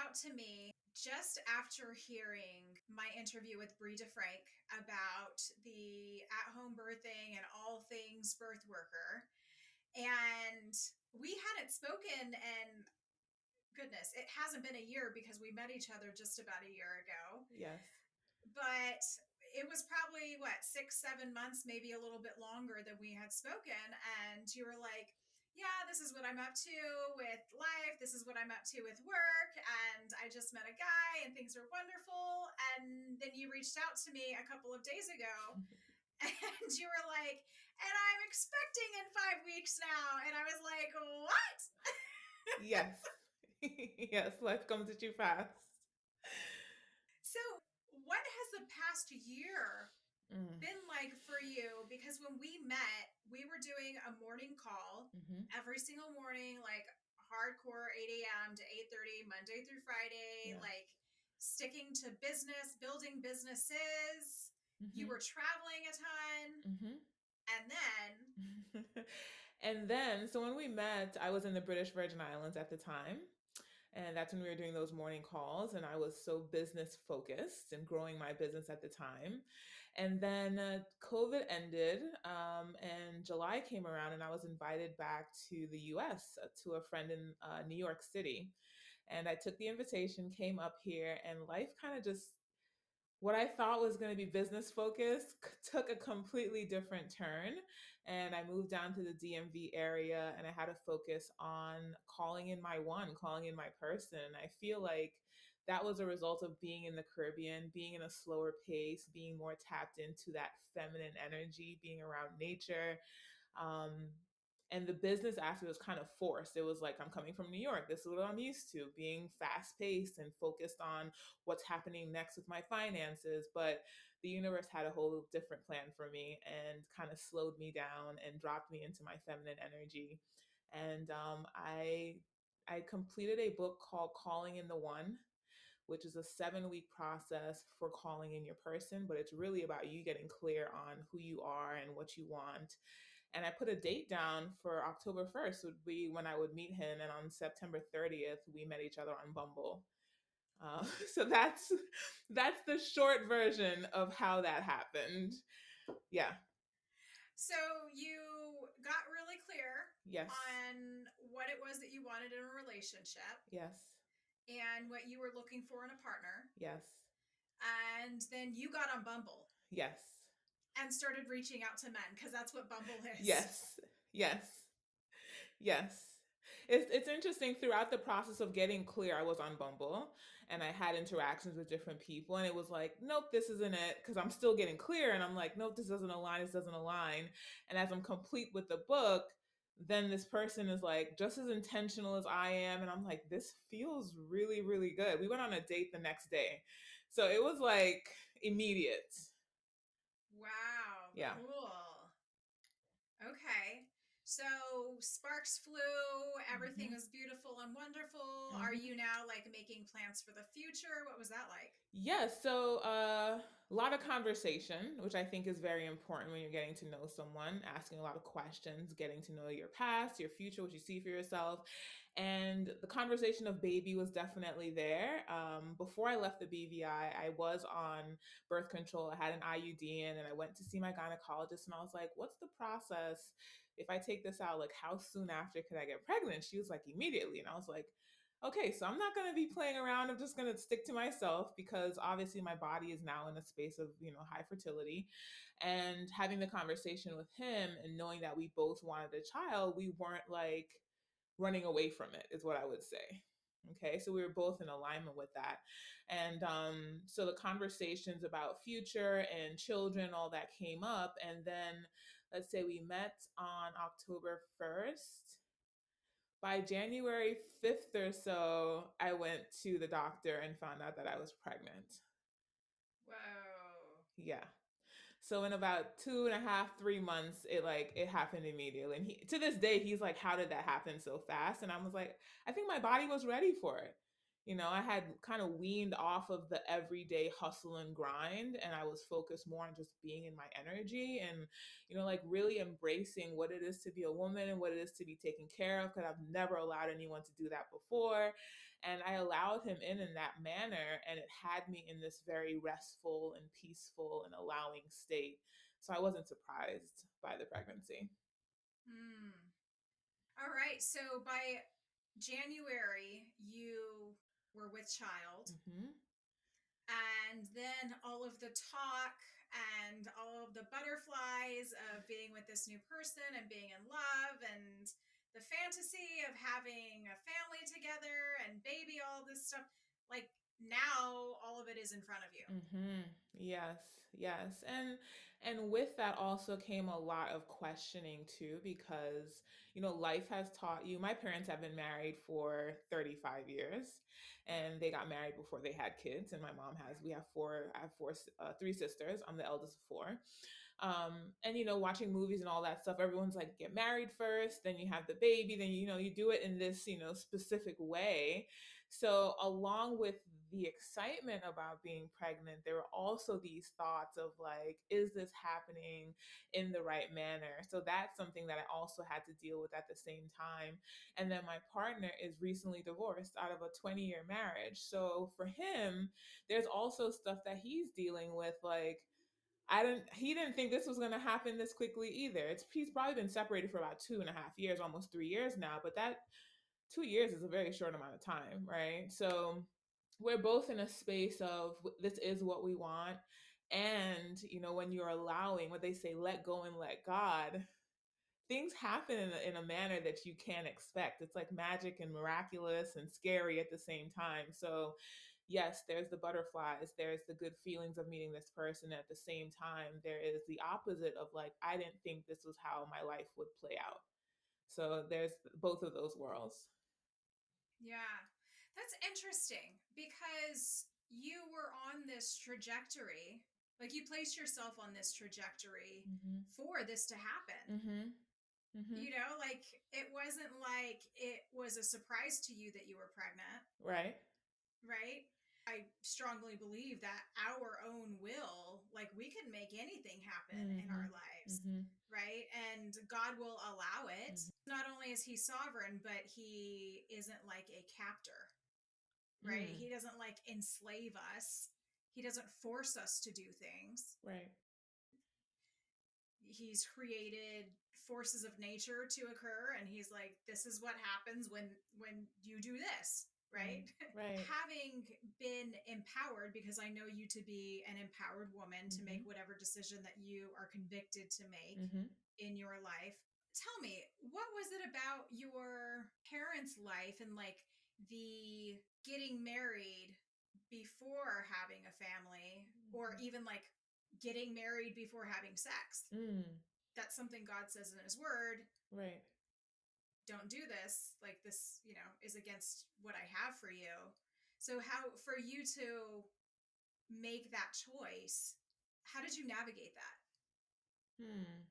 out to me just after hearing my interview with Brie DeFrank about the at-home birthing and all things birth worker. And we hadn't spoken, and goodness, it hasn't been a year because we met each other just about a year ago. Yes. But it was probably what, 6, 7 months, maybe a little bit longer than we had spoken. And you were like, yeah, this is what I'm up to with life. This is what I'm up to with work. And I just met a guy and things are wonderful. And then you reached out to me a couple of days ago and you were like, and I'm expecting in 5 weeks now. And I was like, what? Yes. Yes, life comes at you fast. So, what has the past year Mm. been like for you? Because when we met, we were doing a morning call Mm-hmm. every single morning, like hardcore 8 a.m. to 8:30, Monday through Friday, Yeah. like sticking to business, building businesses. You Mm-hmm. were traveling a ton. Mm-hmm. And then, And then, so when we met, I was in the British Virgin Islands at the time. And that's when we were doing those morning calls. And I was so business focused and growing my business at the time. And then COVID ended, and July came around, and I was invited back to the US to a friend in New York City. And I took the invitation, came up here, and life kind of just what I thought was going to be business focused took a completely different turn. And I moved down to the DMV area and I had to focus on calling in my one, calling in my person. And I feel like that was a result of being in the Caribbean, being in a slower pace, being more tapped into that feminine energy, being around nature. Um, and the business aspect was kind of forced. It was like, I'm coming from New York. This is what I'm used to, being fast paced and focused on what's happening next with my finances. But the universe had a whole different plan for me and kind of slowed me down and dropped me into my feminine energy. And I completed a book called Calling in the One, which is a 7-week process for calling in your person, but it's really about you getting clear on who you are and what you want. And I put a date down for October 1st would be when I would meet him. And on September 30th, we met each other on Bumble. Uh, so that's the short version of how that happened. Yeah. so you got really clear Yes. on what it was that you wanted in a relationship Yes. and what you were looking for in a partner. Yes. And then you got on Bumble Yes. and started reaching out to men because that's what Bumble is. Yes. Yes. Yes. It's interesting throughout the process of getting clear, I was on Bumble and I had interactions with different people and it was like, nope, this isn't it because I'm still getting clear and I'm like, nope, this doesn't align. And as I'm complete with the book, then this person is like just as intentional as I am and I'm like, this feels really, really good. We went on a date the next day. So it was like immediate. Wow, Yeah. cool. Okay. So sparks flew, everything Hmm. was beautiful and wonderful. Are Hmm. you now like making plans for the future? What was that like? Yes, so a lot of conversation, which I think is very important when you're getting to know someone, asking a lot of questions, getting to know your past, your future, what you see for yourself. And the conversation of baby was definitely there. Before I left the BVI, I was on birth control. I had an IUD in, and I went to see my gynecologist, and I was like, what's the process? If I take this out, like, how soon after could I get pregnant? She was like, immediately. And I was like, okay, so I'm not going to be playing around. I'm just going to stick to myself because obviously my body is now in a space of, high fertility. And having the conversation with him and knowing that we both wanted a child, we weren't like running away from it, is what I would say. Okay, so we were both in alignment with that. And so the conversations about future and children, all that came up. And then let's say we met on October 1st. By January 5th or so, I went to the doctor and found out that I was pregnant. Whoa. Yeah. So in about 2.5, 3 months, it happened immediately. And he to this day, he's like, how did that happen so fast? And I was like, I think my body was ready for it. I had kind of weaned off of the everyday hustle and grind, and I was focused more on just being in my energy and, like really embracing what it is to be a woman and what it is to be taken care of, because I've never allowed anyone to do that before. And I allowed him in that manner, and it had me in this very restful and peaceful and allowing state. So I wasn't surprised by the pregnancy. Hmm. All right. So by January, you were with child, Hmm. and then all of the talk and all of the butterflies of being with this new person and being in love and the fantasy of having a family together and baby, all this stuff. Like now, all of it is in front of you. Hmm. Yes, yes. And with that also came a lot of questioning too, because life has taught you. My parents have been married for 35 years, Yeah. and they got married before they had kids. And my mom has, Yeah. we have four, I have four, three sisters. I'm the eldest of four. And watching movies and all that stuff, everyone's like, get married first, then you have the baby, then you do it in this specific way. So along with the excitement about being pregnant, there were also these thoughts of like, is this happening in the right manner? So that's something that I also had to deal with at the same time. And then my partner is recently divorced out of a 20-year marriage, so for him there's also stuff that he's dealing with, like, he didn't think this was going to happen this quickly either. He's probably been separated for about 2.5 years, almost 3 years now, but that 2 years is a very short amount of time, right? So we're both in a space of this is what we want. And when you're allowing, what they say, let go and let God, things happen in a manner that you can't expect. It's like magic and miraculous and scary at the same time. So yes, there's the butterflies, there's the good feelings of meeting this person. At the same time, there is the opposite of like, I didn't think this was how my life would play out. So there's both of those worlds. Yeah. That's interesting because you were on this trajectory. Like you placed yourself on this trajectory Mm-hmm. for this to happen. Mm-hmm. Mm-hmm. Like it wasn't like it was a surprise to you that you were pregnant, Right. right? I strongly believe that our own will, like we can make anything happen in Mm-hmm. our lives, Mm-hmm. right? And God will allow it. Mm-hmm. Not only is he sovereign, but he isn't like a captor, right? Mm. He doesn't like enslave us. He doesn't force us to do things. Right. He's created forces of nature to occur, and he's like, this is what happens when you do this, right? Right. Right. Having been empowered, because I know you to be an empowered woman to Mm-hmm. make whatever decision that you are convicted to make Mm-hmm. in your life, tell me, what was it about your parents' life and like the getting married before having a family, or even like getting married before having sex? Mm. That's something God says in his word. Right. Don't do this. Like this, is against what I have for you. So how for you to make that choice, how did you navigate that? Hmm.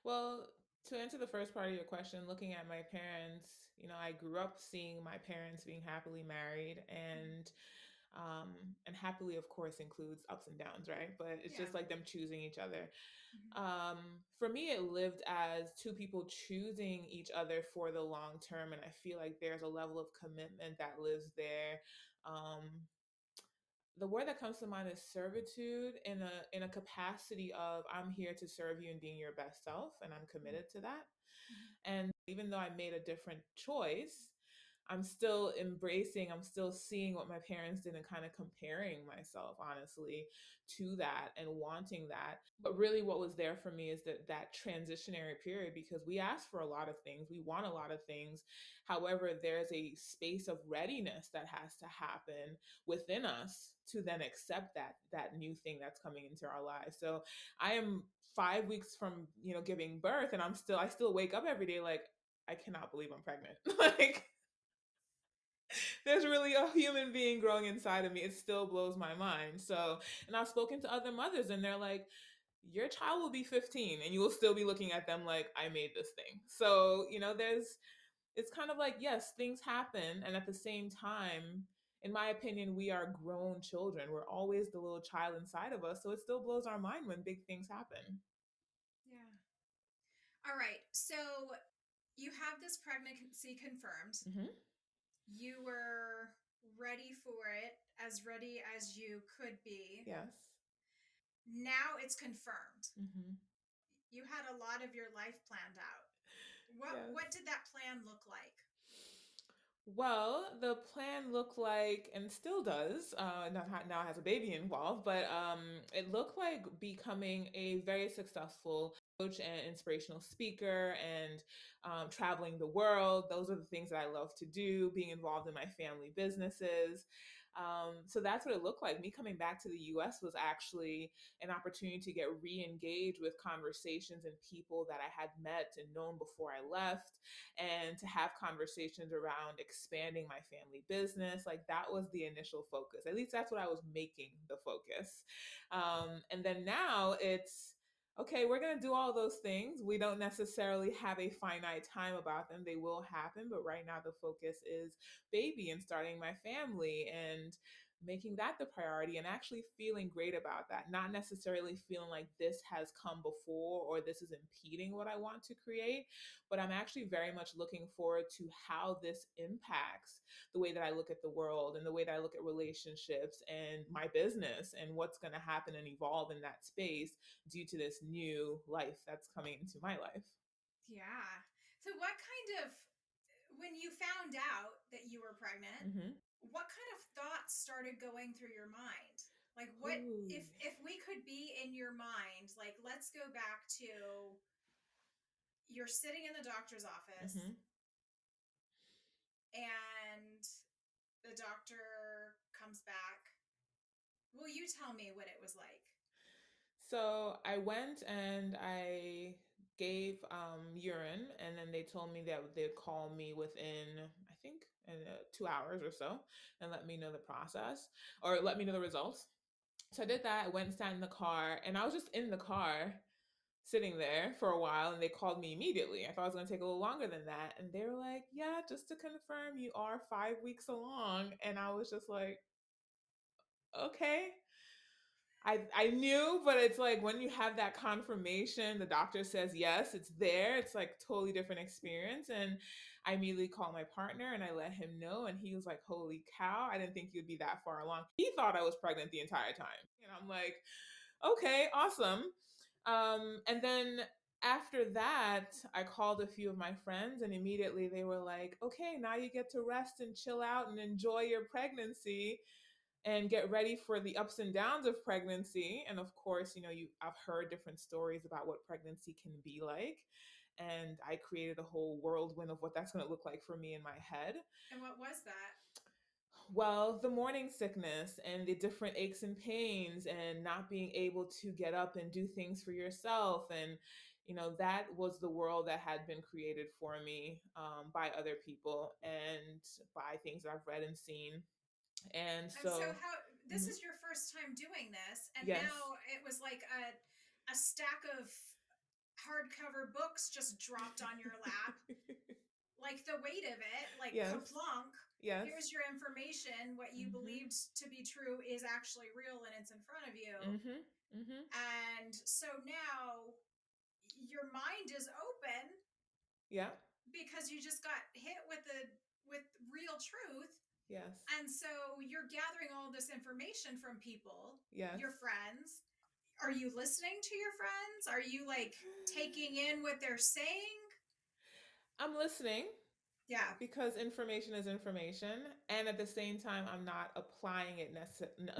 Well, to answer the first part of your question, looking at my parents, I grew up seeing my parents being happily married, um, and happily, of course, includes ups and downs, right? But it's Yeah. just like them choosing each other. Mhm. For me, it lived as two people choosing each other for the long term, and I feel like there's a level of commitment that lives there. Um, the word that comes to mind is servitude, in a capacity of I'm here to serve you and being your best self, and I'm committed to that. Mhm. And even though I made a different choice, I'm still embracing, I'm still seeing what my parents did and kind of comparing myself, honestly, to that and wanting that. But really, what was there for me is that transitionary period, because we ask for a lot of things, we want a lot of things. However, there's a space of readiness that has to happen within us to then accept that new thing that's coming into our lives. So I am 5 weeks from giving birth, and I still wake up every day like, I cannot believe I'm pregnant. Like, there's really a human being growing inside of me. It still blows my mind. So, and I've spoken to other mothers, and they're like, your child will be 15 and you will still be looking at them like, I made this thing. So, it's kind of like, yes, things happen. And at the same time, in my opinion, we are grown children. We're always the little child inside of us. So it still blows our mind when big things happen. Yeah. All right. So you have this pregnancy confirmed. Hmm. You were ready for it, as ready as you could be. Yes. Now it's confirmed. Mm-hmm. You had a lot of your life planned out. Yes. What did that plan look like? Well, the plan looked like, and still does, now has a baby involved, but it looked like becoming a very successful coach and inspirational speaker and traveling the world. Those are the things that I love to do, being involved in my family businesses. So that's what it looked like. Me coming back to the US was actually an opportunity to get re engaged with conversations and people that I had met and known before I left, and to have conversations around expanding my family business. Like that was the initial focus. At least that's what I was making the focus. And then now it's, okay, we're going to do all those things. We don't necessarily have a finite time about them. They will happen. But right now, the focus is baby and starting my family and making that the priority and actually feeling great about that. Not necessarily feeling like this has come before or this is impeding what I want to create, but I'm actually very much looking forward to how this impacts the way that I look at the world and the way that I look at relationships and my business and what's going to happen and evolve in that space due to this new life that's coming into my life. Yeah. So, what kind of, when you found out that you were pregnant, Mm-hmm. what kind of thoughts started going through your mind? Like, what Ooh. if we could be in your mind? Like, let's go back to, you're sitting in the doctor's office Mm-hmm. and the doctor comes back. Will you tell me what it was like? So I went and I gave urine, and then they told me that they'd call me within, I think, 2 hours or so, and let me know the process or let me know the results. So I did that. I went and sat in the car, and I was just in the car sitting there for a while, and they called me immediately. I thought it was going to take a little longer than that, and they were like, "Yeah, just to confirm, you are 5 weeks along." And I was just like, "Okay." I knew, but it's like when you have that confirmation, the doctor says yes, it's there. It's like totally different experience. And I immediately called my partner and I let him know, and he was like, "Holy cow! I didn't think you'd be that far along." He thought I was pregnant the entire time, and I'm like, "Okay, awesome." And then after that, I called a few of my friends, and immediately they were like, "Okay, now you get to rest and chill out and enjoy your pregnancy and get ready for the ups and downs of pregnancy." And of course, I've heard different stories about what pregnancy can be like, and I created a whole whirlwind of what that's going to look like for me in my head. And what was that? Well, the morning sickness and the different aches and pains and not being able to get up and do things for yourself, and that was the world that had been created for me, by other people and by things that I've read and seen. And And so, so how, this mhm, is your first time doing this, and yes. now it was like a stack of hardcover books just dropped on your lap, like the weight of it, like Yes. kaplunk. Yes. Here's your information. What you Mhm. believed to be true is actually real, and it's in front of you. Mhm. Mhm. And so now your mind is open Yeah. because you just got hit with real truth. Yes. And so you're gathering all this information from people, Yes. your friends. Are you listening to your friends? Are you like taking in what they're saying? I'm listening Yeah. because information is information, and at the same time I'm not applying it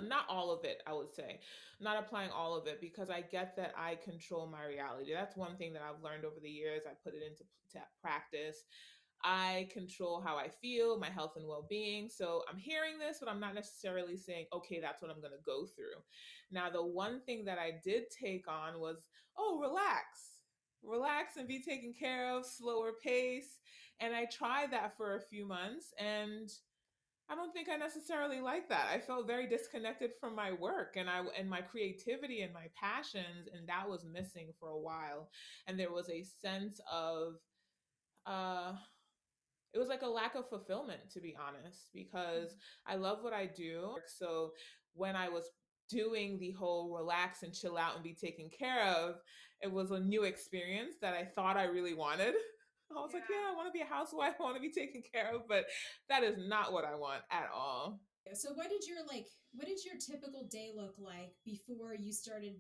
not all of it, I would say. Not applying all of it because I get that I control my reality. That's one thing that I've learned over the years. I put it into practice. I control how I feel, my health and well being. So I'm hearing this, but I'm not necessarily saying, okay, that's what I'm going to go through. Now, the one thing that I did take on was, oh, relax and be taken care of, slower pace. And I tried that for a few months, and I don't think I necessarily like that. I felt very disconnected from my work and my creativity and my passions, and that was missing for a while. And there was a sense of uh it was like a lack of fulfillment, to be honest, because I love what I do. So when I was doing the whole relax and chill out and be taken care of, it was a new experience that I thought I really wanted. I was like, Yeah. yeah, I want to be a housewife. I want to be taken care of, but that is not what I want at all. So what did your typical day look like before you started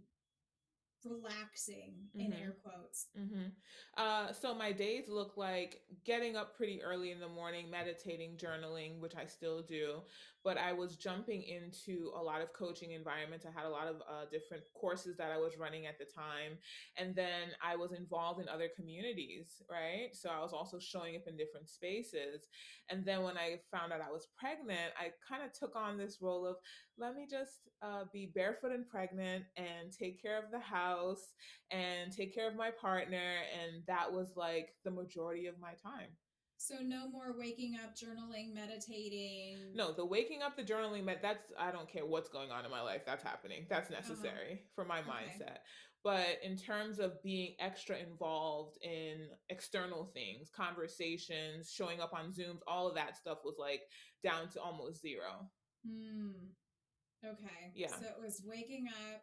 relaxing in Mm-hmm. air quotes? Mm-hmm. So my days look like getting up pretty early in the morning, meditating, journaling, which I still do. But I was jumping into a lot of coaching environments. I had a lot of different courses that I was running at the time. And then I was involved in other communities, right? So I was also showing up in different spaces. And then when I found out I was pregnant, I kind of took on this role of let me just be barefoot and pregnant and take care of the house and take care of my partner. And that was like the majority of my time. So no more waking up, journaling, meditating. No, the waking up, the journaling, that's, I don't care what's going on in my life, that's happening. That's Uh-huh. necessary for my Okay. mindset. But in terms of being extra involved in external things, conversations, showing up on Zooms, all of that stuff was like down to almost zero. Hmm. Okay. Yeah. So it was waking up,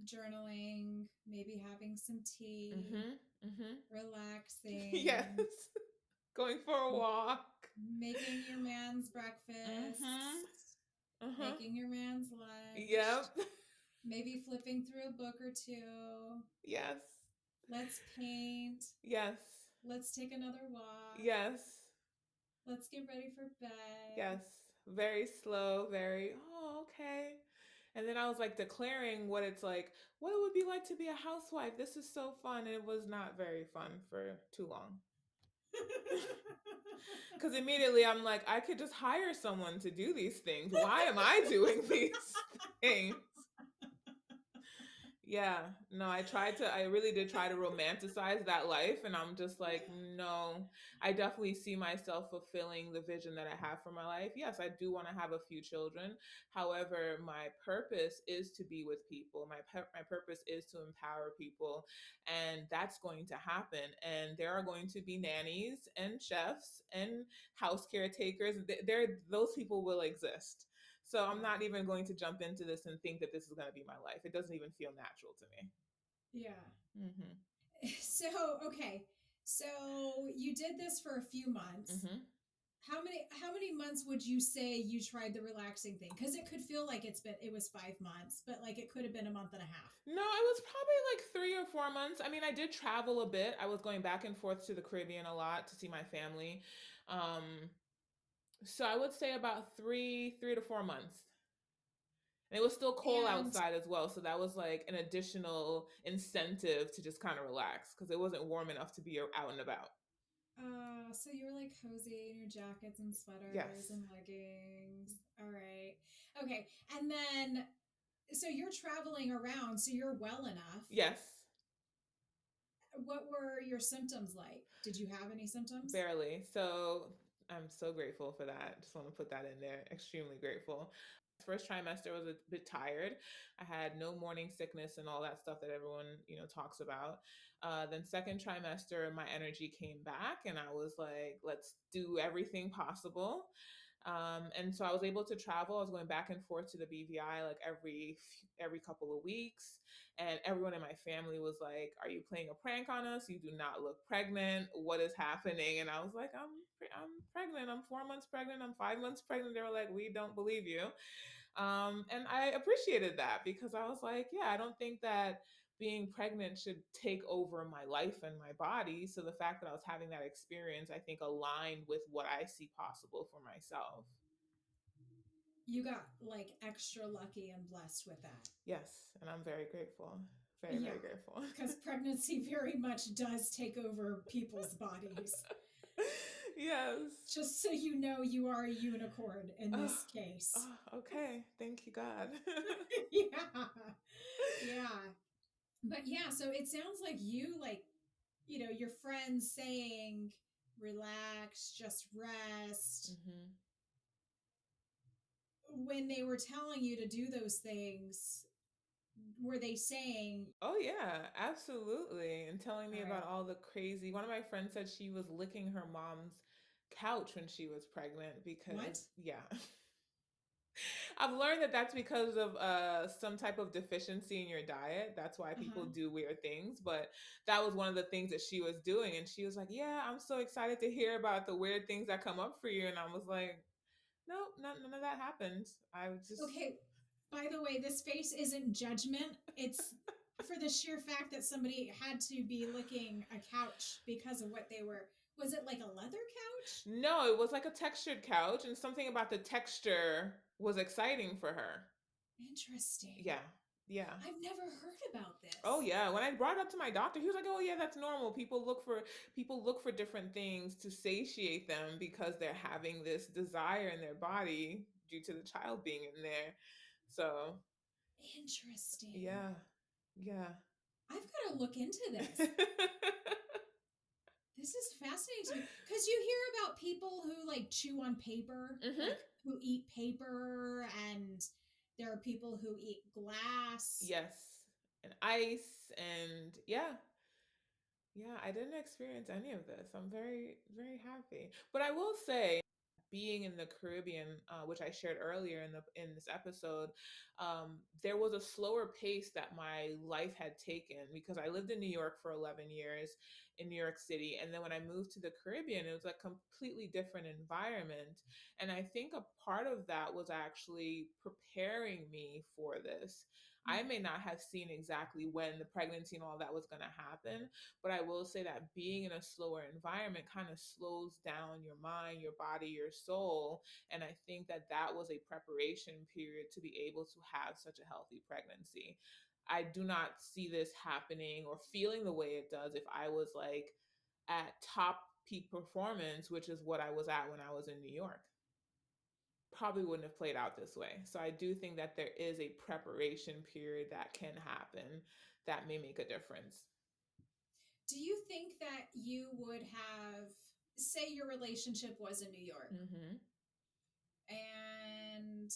journaling, maybe having some tea, Mm-hmm. Mm-hmm. Yes. relaxing, Going for a walk. making your man's breakfast, Mm-hmm. Uh-huh. making your man's lunch, Yep. maybe flipping through a book or two. Yes. Let's paint. Yes. Let's take another walk. Yes. Let's get ready for bed. Yes. Very slow, very, oh, okay. And then I was like declaring what it's like, what it would be like to be a housewife. This is so fun. And it was not very fun for too long. Because immediately I'm like, I could just hire someone to do these things. Why am I doing these things? Yeah, no, I really did try to romanticize that life. And I'm just like, no, I definitely see myself fulfilling the vision that I have for my life. Yes, I do want to have a few children. However, my purpose is to be with people. My purpose is to empower people. And that's going to happen. And there are going to be nannies and chefs and house caretakers. Those people will exist. So I'm Yeah. not even going to jump into this and think that this is going to be my life. It doesn't even feel natural to me. Yeah. Hmm. So, okay. So you did this for a few months. Hmm. How many months would you say you tried the relaxing thing? Because it could feel like it was 5 months, but like it could have been a month and a half. No, it was probably like 3 or 4 months. I mean, I did travel a bit. I was going back and forth to the Caribbean a lot to see my family. Um, so I would say about 3 to 4 months. And it was still cold And outside as well, so that was like an additional incentive to just kind of relax because it wasn't warm enough to be out and about. so you were like cozy in your jackets and sweaters Yes. and leggings. All right. Okay. And then so you're traveling around, so you're well enough. Yes. What were your symptoms like? Did you have any symptoms? Barely. So I'm so grateful for that. Just want to put that in there. Extremely grateful. First trimester was a bit tired. I had no morning sickness and all that stuff that everyone talks about. Then second trimester, my energy came back, and I was like, let's do everything possible. And so I was able to travel. I was going back and forth to the BVI like every couple of weeks, and everyone in my family was like, "Are you playing a prank on us? You do not look pregnant. What is happening?" And I was like, I'm pregnant. I'm 4 months pregnant. I'm 5 months pregnant." They were like, "We don't believe you." And I appreciated that because I was like, yeah, I don't think that being pregnant should take over my life and my body. So the fact that I was having that experience, I think aligned with what I see possible for myself. You got like extra lucky and blessed with that. Yes. And I'm very grateful. Very, Yeah, very grateful. because pregnancy very much does take over people's bodies. Yes. Just so you know, you are a unicorn in Oh, this case. oh, okay. Thank you, God. Yeah. Yeah. But yeah, so it sounds like your friends saying, relax, just rest. Hmm. When they were telling you to do those things, were they saying, Oh yeah, absolutely. And telling all me right, about all the crazy. One of my friends said she was licking her mom's couch when she was pregnant what? because yeah. I've learned that that's because of some type of deficiency in your diet. That's why people Uh-huh. do weird things. But that was one of the things that she was doing, and she was like, "Yeah, I'm so excited to hear about the weird things that come up for you." And I was like, "Nope, none of that happened. I was just." Okay, by the way, this face isn't judgment. It's for the sheer fact that somebody had to be licking a couch because of what they were. Was it like a leather couch? No, it was like a textured couch, and something about the texture was exciting for her. Interesting. Yeah, yeah. I've never heard about Oh this. yeah, when I brought it up to my doctor, he was like, "Oh yeah, that's normal. People look for different things to satiate them because they're having this desire in their body due to the child being in there." So, Interesting. yeah. Yeah. I've got to look into this. This is fascinating to me because you hear about people who like chew on paper, Mhm. like who eat paper, and there are people who eat glass. Yes. And ice and yeah. Yeah, I didn't experience any of this. I'm very, very happy. But I will say, being in the Caribbean, which I shared earlier in this episode, there was a slower pace that my life had taken because I lived in New York for 11 years in New York City, and then when I moved to the Caribbean, it was a completely different environment. And I think a part of that was actually preparing me for this. I Hmm. may not have seen exactly when the pregnancy and all that was going to happen, but I will say that being in a slower environment kind of slows down your mind, your body, your soul. And I think that that was a preparation period to be able to have such a healthy pregnancy. I do not see this happening or feeling the way it does if I was like at top peak performance, which is what I was at when I was in New York. Probably wouldn't have played out this way. So I do think that there is a preparation period that can happen that may make a difference. Do you think that you would have, say, your relationship was in New York, Mhm. and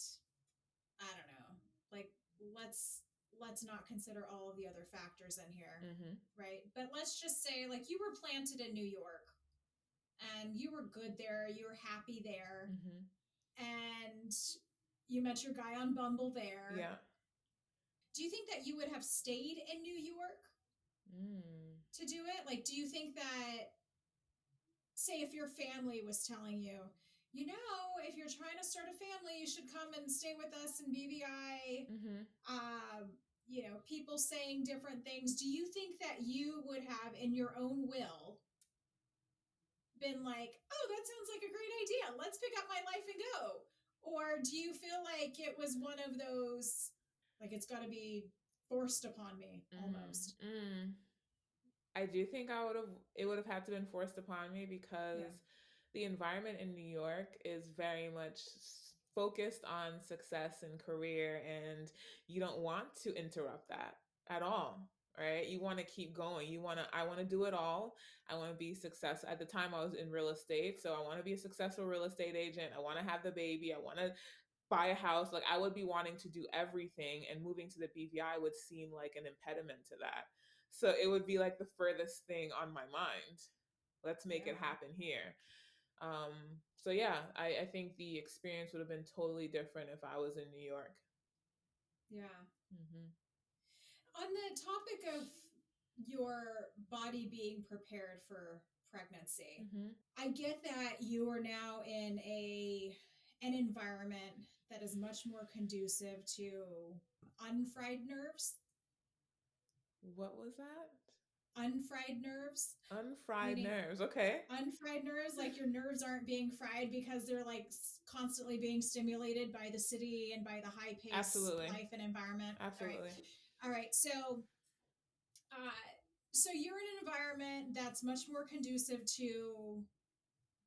I don't know, like let's let's not consider all of the other factors in here, Mhm. right? But let's just say like you were planted in New York and you were good there, you were happy there, Mhm. and you met your guy on Bumble there. Yeah. Do you think that you would have stayed in New York Mm. to do it? Like, do you think that, say, if your family was telling you, you know, if you're trying to start a family, you should come and stay with us in BVI, Mhm. people saying different things, do you think that you would have, in your own will, been like, oh, that sounds like a great idea. Let's pick up my life and go? Or do you feel like it was one of those, like, it's got to be forced upon me almost? Mm. Mm. I do think it would have had to been forced upon me Yeah. because the environment in New York is very much focused on success and career, and you don't want to interrupt that at all. Right? You want to keep going. I want to do it all. I want to be successful. At the time I was in real estate, so I want to be a successful real estate agent. I want to have the baby. I want to buy a house. Like I would be wanting to do everything, and moving to the BVI would seem like an impediment to that. So it would be like the furthest thing on my mind. Let's make it Yeah. happen here. So yeah, I think the experience would have been totally different if I was in New York. Yeah. Hmm. On the topic of your body being prepared for pregnancy, Hmm. I get that you are now in an environment that is much more conducive to unfried nerves. What was that? Unfried nerves, Unfried meaning nerves. Okay. unfried nerves, like your nerves aren't being fried because they're like constantly being stimulated by the city and by the high pace Absolutely. life and environment. All right. Absolutely. All right. Uh, so you're in an environment that's much more conducive to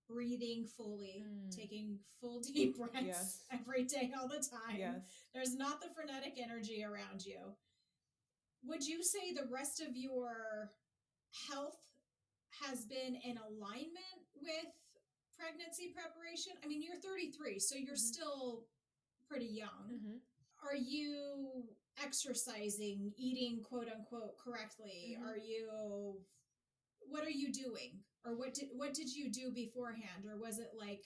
breathing fully, Mm. taking full deep breaths Yes. every day, all the time. Yes. There's not the frenetic energy around you. Would you say the rest of your health has been in alignment with pregnancy preparation? I mean, you're 33, so you're Hmm. still pretty young. Hmm. Are you exercising, eating quote unquote correctly? Hmm. What are you doing? Or what did you do beforehand? Or was it like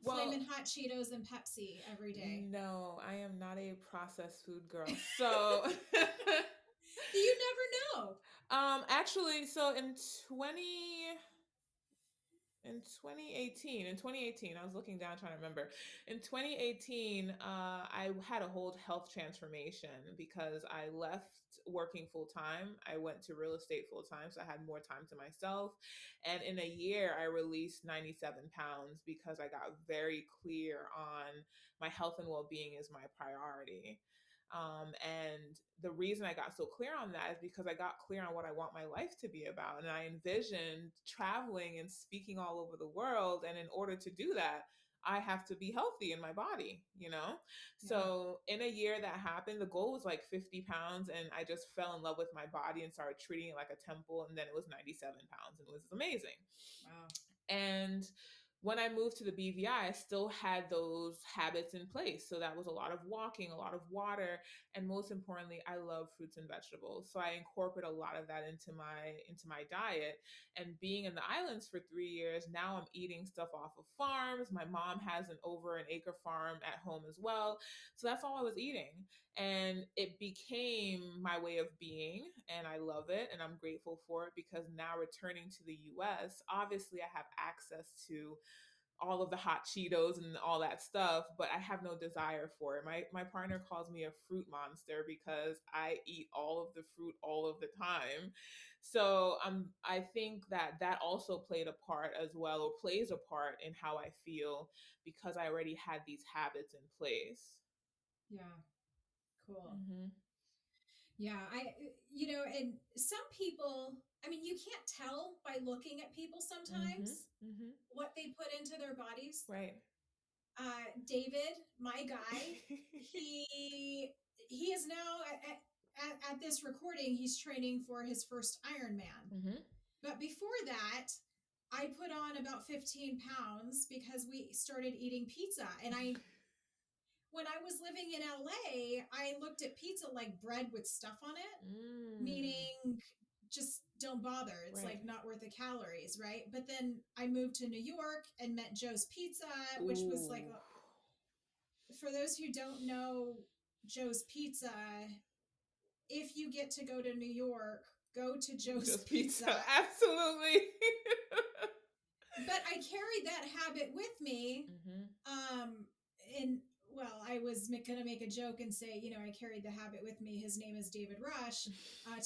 Well, Flamin' hot Cheetos and Pepsi every day. no, I am not a processed food girl. So, You never know. actually, so 20 in 2018, I was looking down trying to remember. In 2018, I had a whole health transformation because I left working full time. I went to real estate full time, so I had more time to myself. And in a year, I released 97 pounds because I got very clear on my health and well being is my priority. And the reason I got so clear on that is because I got clear on what I want my life to be about. And I envisioned traveling and speaking all over the world. And in order to do that, I have to be healthy in my body, you know? Yeah. So in a year that happened, the goal was like 50 pounds. And I just fell in love with my body and started treating it like a temple. And then it was 97 pounds and it was amazing. Wow. And when I moved to the BVI, I still had those habits in place. So that was a lot of walking, a lot of water, and most importantly, I love fruits and vegetables. So I incorporate a lot of that into my diet. And being in the islands for 3 years, now I'm eating stuff off of farms. My mom has an over an acre farm at home as well. So that's all I was eating. And it became my way of being, and I love it and I'm grateful for it because now returning to the US, obviously I have access to all of the hot Cheetos and all that stuff, but I have no desire for it. My partner calls me a fruit monster because I eat all of the fruit all of the time. So I think that that also played a part as well, or plays a part in how I feel because I already had these habits in place. Yeah. Cool. Mhm. Yeah. And some people, I mean, you can't tell by looking at people Mhm. sometimes Mhm. what they put into their bodies. Right. David, my guy, he he is now at this recording. He's training for his first Ironman. Mhm. But before that, I put on about 15 pounds because we started eating pizza. And when I was living in LA, I looked at pizza like bread with stuff on it, Mm. meaning just don't bother. It's Right. like not worth the calories, right? But then I moved to New York and met Joe's Pizza, which was like, Ooh. for those who don't know Joe's Pizza, if you get to go to New York, go to Joe's Just Pizza. pizza. Absolutely. But I carried that habit with me. Mhm. Um, and well, I was going to make a joke and say, I carried the habit with me. His name is David Rush,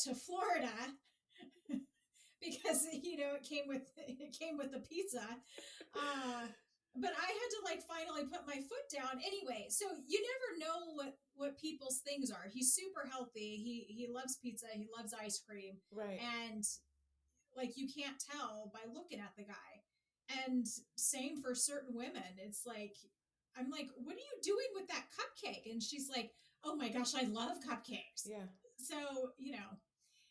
to Florida because it came with the pizza. But I had to like finally put my foot down anyway. So you never know what people's things are. He's super healthy. He loves pizza. He loves ice cream, Right. and like you can't tell by looking at the guy. And same for certain women. It's like I'm like, what are you doing with that cupcake? And she's like, oh my gosh, I love cupcakes. Yeah. So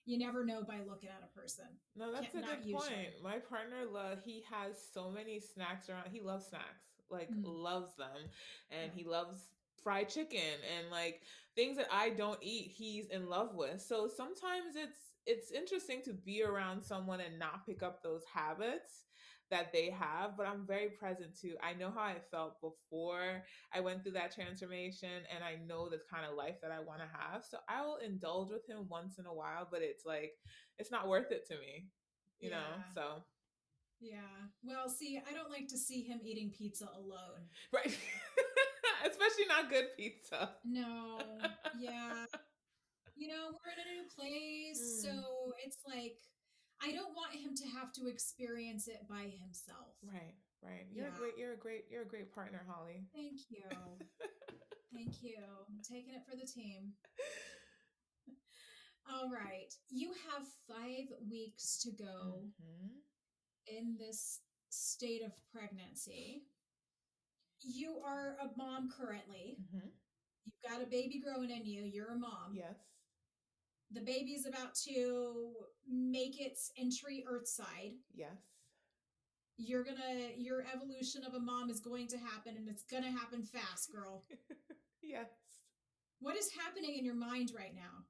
you never know by looking at a person. No, that's Can't a not good point. usually. My partner, he has so many snacks around. He loves snacks, like Mm, loves them, and yeah. he loves fried chicken and like things that I don't eat. He's in love with. So sometimes it's interesting to be around someone and not pick up those habits that they have. But I'm very present too. I know how I felt before I went through that transformation, and I know the kind of life that I want to have. So I will indulge with him once in a while, but it's like it's not worth it to me, you know? Yeah. So, Yeah. Well, see, I don't like to see him eating pizza alone. right. Especially not good pizza. No. Yeah. We're in a new place, so Mm, it's like I don't want him to have to experience it by himself. right, right. Yeah. You're a great partner, Holly. Thank you. Thank you. I'm taking it for the team. All right. You have 5 weeks to go Mhm. in this state of pregnancy. You are a mom currently. Mhm. You've got a baby growing in you. You're a mom. Yes. The baby's about to make its entry earthside. Yes. Your evolution of a mom is going to happen, and it's gonna happen fast, girl. Yes. What is happening in your mind right now?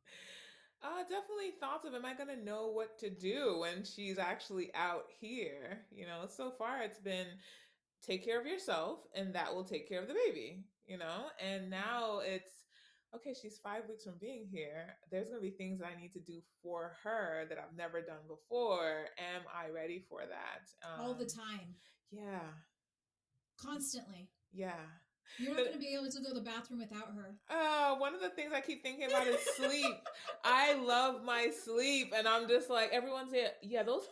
Definitely thoughts of am I gonna know what to do when she's actually out here? You know, so far it's been take care of yourself and that will take care of the baby, you know? And now it's okay, she's 5 weeks from being here. There's going to be things that I need to do for her that I've never done before. Am I ready for that? All the time, Yeah, constantly. yeah. You're not The- going to be able to go to the bathroom without her. one of the things I keep thinking about is sleep. I love my sleep, and I'm just like everyone's saying, yeah, those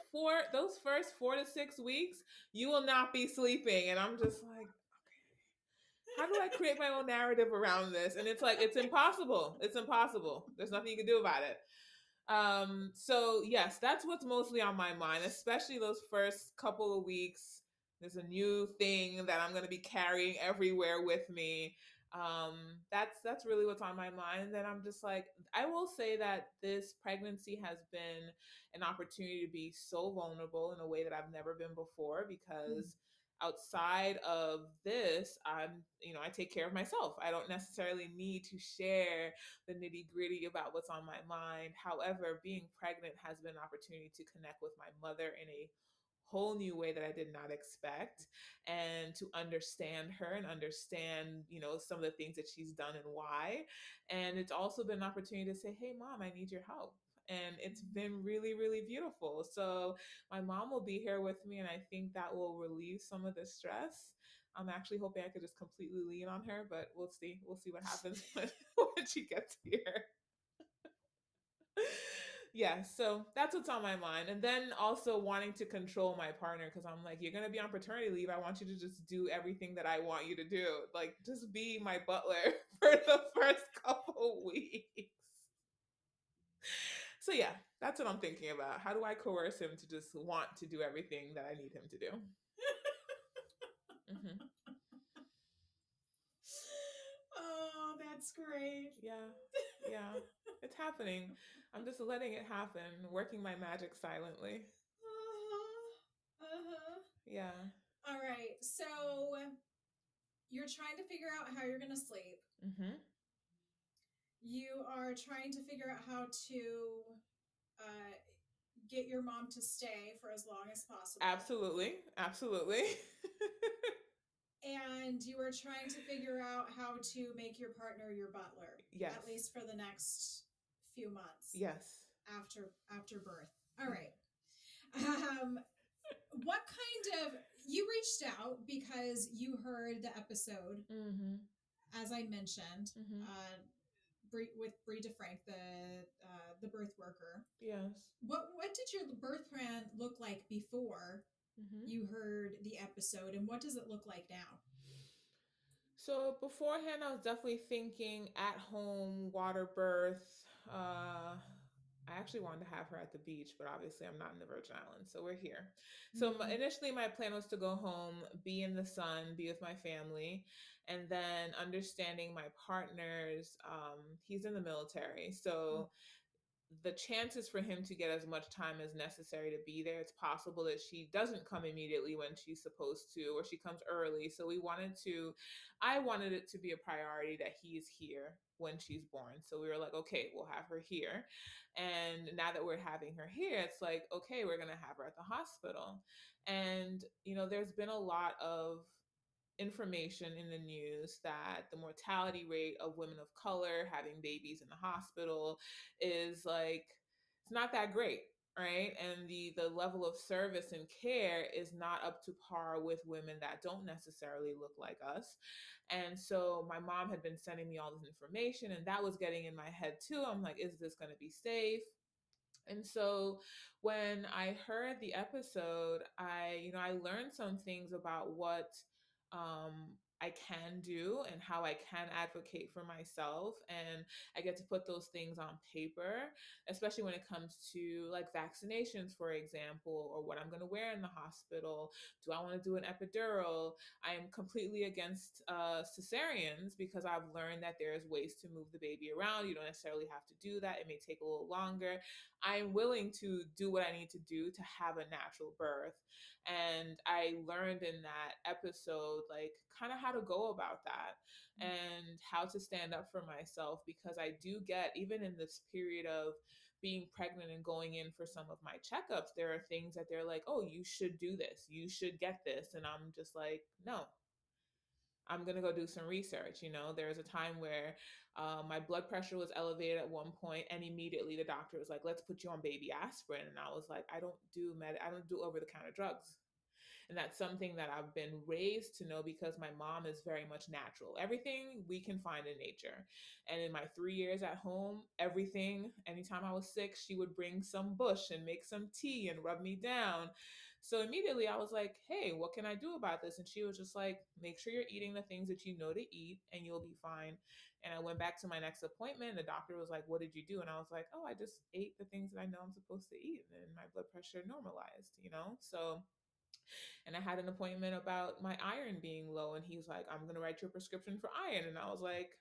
first 4 to 6 weeks, you will not be sleeping, and I'm just like, how do I create my own narrative around this? And it's like it's impossible. It's impossible. There's nothing you can do about it. So yes, that's what's mostly on my mind, especially those first couple of weeks. There's a new thing that I'm going to be carrying everywhere with me. That's really what's on my mind. And I'm just like, I will say that this pregnancy has been an opportunity to be so vulnerable in a way that I've never been before Mm. because outside of this, I take care of myself. I don't necessarily need to share the nitty gritty about what's on my mind. However, being pregnant has been an opportunity to connect with my mother in a whole new way that I did not expect, and to understand her and understand, some of the things that she's done and why. And it's also been an opportunity to say, hey, mom, I need your help. And it's been really, really beautiful. So my mom will be here with me, and I think that will relieve some of the stress. I'm actually hoping I could just completely lean on her, but we'll see. We'll see what happens when she gets here. Yeah, so that's what's on my mind. And then also wanting to control my partner because I'm like, you're going to be on paternity leave. I want you to just do everything that I want you to do. Like, just be my butler for the first couple weeks. So, yeah, that's what I'm thinking about. How do I coerce him to just want to do everything that I need him to do? Hmm. Oh, that's great. Yeah, yeah, it's happening. I'm just letting it happen, working my magic silently. Uh-huh. Uh-huh. Yeah. All right. So you're trying to figure out how you're going to sleep. Hmm. You are trying to figure out how to uh, get your mom to stay for as long as possible. Absolutely. Absolutely. And you are trying to figure out how to make your partner your butler, Yes. at least for the next few months Yes. after birth. All right. Um, what kind of you reached out because you heard the episode, Mm-hmm. as I mentioned, Mm-hmm. with Brie DeFrank, the birth worker. Yes. What did your birth plan look like before Mm-hmm. you heard the episode, and what does it look like now? So beforehand, I was definitely thinking at home water birth. I actually wanted to have her at the beach, but obviously I'm not in the Virgin Islands, so we're here. So Mm, initially, my plan was to go home, be in the sun, be with my family, and then understanding my partner's. He's in the military, mm, so the chances for him to get as much time as necessary to be there, it's possible that she doesn't come immediately when she's supposed to, or she comes early. So I wanted it to be a priority that he's here when she's born. So we were like, okay, we'll have her here. And now that we're having her here, it's like, okay, we're going to have her at the hospital. And, there's been a lot of information in the news that the mortality rate of women of color having babies in the hospital is like it's not that great, right? And the level of service and care is not up to par with women that don't necessarily look like us. And so my mom had been sending me all this information, and that was getting in my head too. I'm like, is this going to be safe? And so when I heard the episode, I learned some things about what I can do and how I can advocate for myself. And I get to put those things on paper, especially when it comes to like vaccinations, for example, or what I'm going to wear in the hospital. Do I want to do an epidural? I am completely against cesareans because I've learned that there's ways to move the baby around. You don't necessarily have to do that. It may take a little longer. I'm willing to do what I need to do to have a natural birth. And I learned in that episode, like, kind of how to go about that and how to stand up for myself, because I do get, even in this period of being pregnant and going in for some of my checkups, there are things that they're like, oh, you should do this, you should get this. And I'm just like, no, I'm going to go do some research. There was a time where my blood pressure was elevated at one point, and immediately the doctor was like, let's put you on baby aspirin. And I was like, I don't do over the counter drugs. And that's something that I've been raised to know, because my mom is very much natural. Everything we can find in nature. And in my 3 years at home, everything, anytime I was sick, she would bring some bush and make some tea and rub me down. So immediately I was like, hey, what can I do about this? And she was just like, make sure you're eating the things that you know to eat and you'll be fine. And I went back to my next appointment. And the doctor was like, what did you do? And I was like, oh, I just ate the things that I know I'm supposed to eat. And my blood pressure normalized. So, and I had an appointment about my iron being low, and he's like, I'm gonna write you a prescription for iron. And I was like,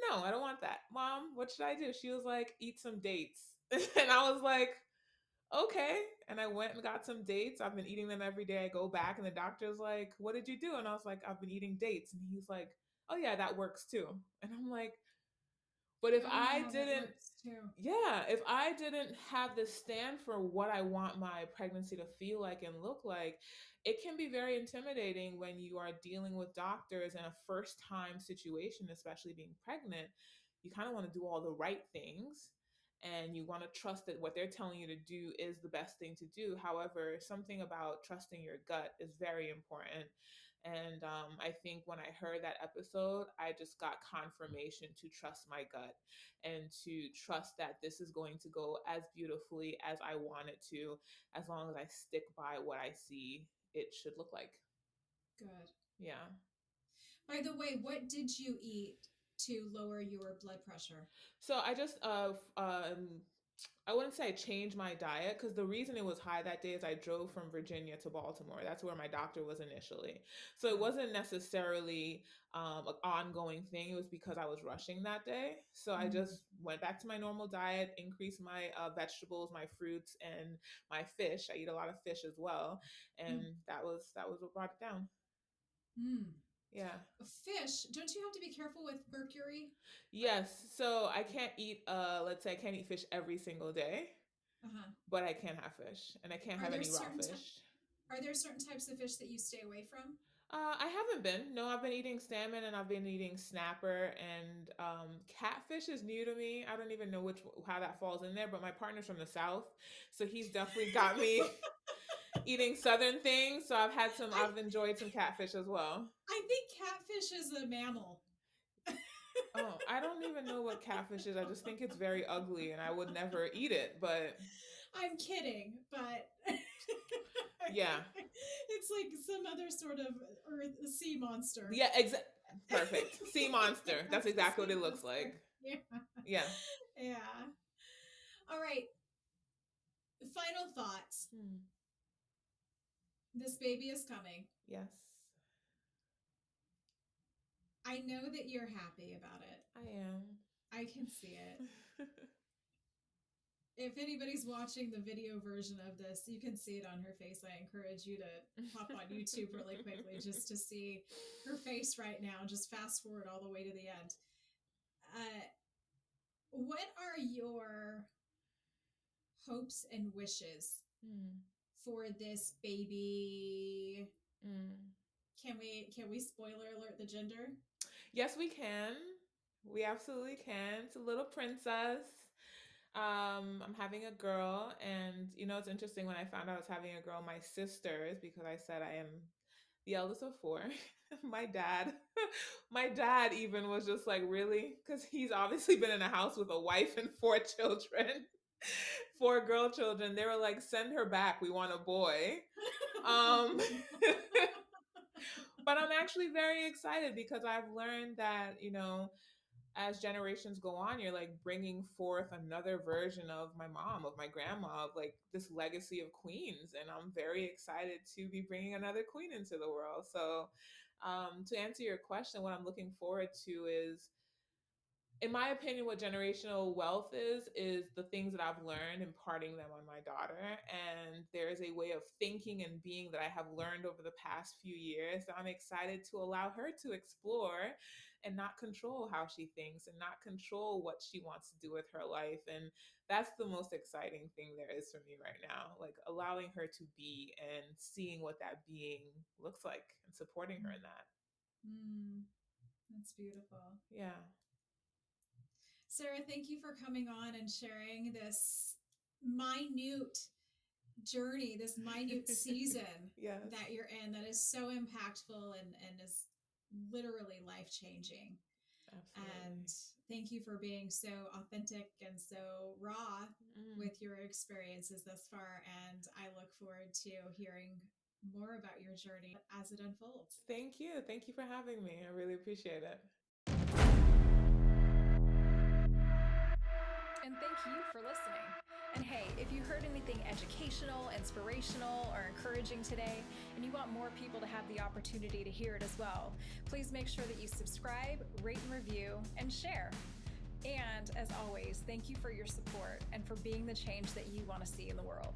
no, I don't want that. Mom, what should I do? She was like, eat some dates. And I was like, okay. And I went and got some dates. I've been eating them every day. I go back and the doctor's like, what did you do? And I was like, I've been eating dates. And he's like, oh yeah, that works too. And I'm like, but if Oh, I wow, that didn't, works too. yeah, if I didn't have this stand for what I want my pregnancy to feel like and look like, it can be very intimidating when you are dealing with doctors in a first time situation, especially being pregnant. You kind of want to do all the right things, and you want to trust that what they're telling you to do is the best thing to do. However, something about trusting your gut is very important. And I think when I heard that episode, I just got confirmation to trust my gut and to trust that this is going to go as beautifully as I want it to, as long as I stick by what I see it should look like. Good. Yeah. By the way, what did you eat to lower your blood pressure? So I just I wouldn't say I changed my diet, because the reason it was high that day is I drove from Virginia to Baltimore. That's where my doctor was initially. So it Right. wasn't necessarily an ongoing thing. It was because I was rushing that day. So I Mm, just went back to my normal diet, increased my vegetables, my fruits, and my fish. I eat a lot of fish as well, and mm, that was what brought it down. mm. Yeah. Fish, don't you have to be careful with mercury? Like, Yes. So I can't eat. Let's say I can't eat fish every single day, uh-huh. but I can have fish, and I can't Are have there any raw certain fish. are there certain types of fish that you stay away from? I haven't been. No, I've been eating salmon and I've been eating snapper, and catfish is new to me. I don't even know how that falls in there. But my partner's from the south, so he's definitely got me eating southern things. So I've had some. I I've enjoyed some catfish as well. I think catfish is a mammal. Oh, I don't even know what catfish is. I just think it's very ugly, and I would never eat it. But I'm kidding, but yeah, it's like some other sort of earth sea monster. yeah, perfect. Sea monster. That's That's a exactly what sea it looks monster. like. Yeah. Yeah. Yeah. All right. Final thoughts. Hmm. This baby is coming. Yes, I know that you're happy about it. I am. I can see it. If anybody's watching the video version of this, you can see it on her face. I encourage you to pop on YouTube really quickly just to see her face right now. Just fast forward all the way to the end. Uh, what are your hopes and wishes Hmm. for this baby? Mm. Can we spoiler alert the gender? Yes, we can. We absolutely can. It's a little princess. I'm having a girl, and it's interesting, when I found out I was having a girl, my sisters, because I said I am the eldest of four. my dad, my dad even was just like, really? Because he's obviously been in a house with a wife and four children, four girl children. They were like, send her back. We want a boy. Um, but I'm actually very excited, because I've learned that, as generations go on, you're like bringing forth another version of my mom, of my grandma, of like this legacy of queens. And I'm very excited to be bringing another queen into the world. So, to answer your question, what I'm looking forward to is In my opinion, what generational wealth is the things that I've learned, imparting them on my daughter. And there is a way of thinking and being that I have learned over the past few years that I'm excited to allow her to explore and not control how she thinks and not control what she wants to do with her life. And that's the most exciting thing there is for me right now, like allowing her to be and seeing what that being looks like and supporting her in that. Mm, that's beautiful. Yeah. Sarah, thank you for coming on and sharing this minute journey, this minute season Yes, that you're in that is so impactful and is literally life changing. And absolutely. thank you for being so authentic and so raw Mm. with your experiences thus far. And I look forward to hearing more about your journey as it unfolds. Thank you. Thank you for having me. I really appreciate it. And thank you for listening. And hey, if you heard anything educational, inspirational, or encouraging today, and you want more people to have the opportunity to hear it as well, please make sure that you subscribe, rate and review, and share. And as always, thank you for your support and for being the change that you want to see in the world.